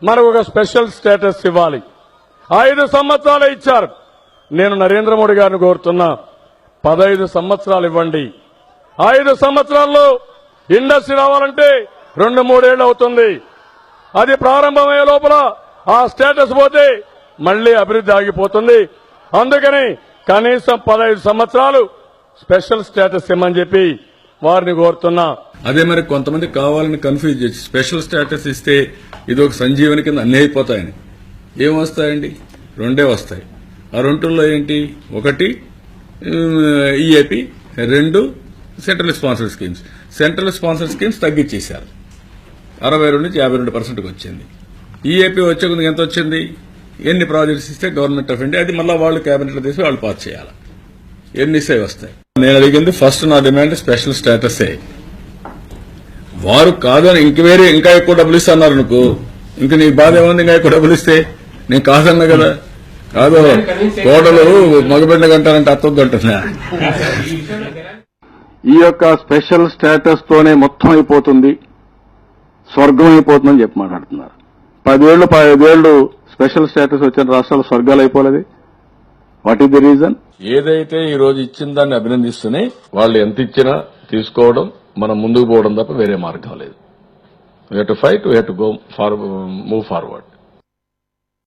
మనకు ఒక special status ఇవ్వాలి. 5 సంవత్సరాలు ఇచ్చారు. నేను నరేంద్ర మోడీ గారిని కోరుతున్నా, 15 సంవత్సరాలు ఇవ్వండి. 5 సంవత్సరాల్లో ఇండస్ట్రీ రావాలంటే 2-3 ఏళ్లు అవుతుంది. అది ప్రారంభమయ్యే లోపల ఆ స్టేటస్ పోతే మళ్లీ అభివృద్ధి ఆగిపోతుంది. అందుకని కనీసం 15 సంవత్సరాలు స్పెషల్ స్టేటస్ ఇమ్మని చెప్పి వారిని కోరుతున్నా. అదే మరి కొంతమంది కావాలని కన్ఫ్యూజ్ చేసి స్పెషల్ స్టేటస్ ఇస్తే ఇది ఒక సంజీవని కింద అన్నీ అయిపోతాయని. ఏం వస్తాయండి? 2 వస్తాయి. ఆ 2లో ఏంటి? 1 EAP, 2 central sponsor schemes. Central sponsor schemes తగ్గించేశారు, 62 నుంచి 52% వచ్చింది. ఈఏపీ వచ్చే కొద్దిగా ఎంత వచ్చింది? ఎన్ని ప్రాజెక్ట్స్ ఇస్తే గవర్నమెంట్ ఆఫ్ ఇండియా, అది మళ్ళీ వాళ్ళు కేబినెట్ లో తీసి వాళ్ళు పాస్ చేయాలి. ఎన్ని ఇస్తే వస్తాయి. నేను అడిగింది ఫస్ట్ నా డిమాండ్ స్పెషల్ స్టేటస్. వారు కాదని ఇంకా ఎక్కువ డబ్బులు ఇస్తున్నారు అనుకో, ఇంక నీ బాధ ఏముంది? ఇంకా ఎక్కువ డబ్బులు ఇస్తే నేను కాదన్నా కదా. కాదు, కోడలు మగబిడ్డ కంటారంటే అర్థం అంటున్నా. ఈ యొక్క స్పెషల్ స్టేటస్ తోనే మొత్తం అయిపోతుంది, స్వర్గం అయిపోతుందని చెప్పి మాట్లాడుతున్నారు. 10 ఏళ్లు స్పెషల్ స్టేటస్ వచ్చిన రాష్ట్రాలు స్వర్గాలు అయిపోలేదు. What is the reason? ఏదైతే ఈ రోజు ఇచ్చిన దాన్ని అభినందిస్తూనే వాళ్ళు ఎంత ఇచ్చినా తీసుకోవడం, మనం ముందుకు పోవడం తప్ప వేరే మార్గం లేదు. We have to fight, we have to move forward.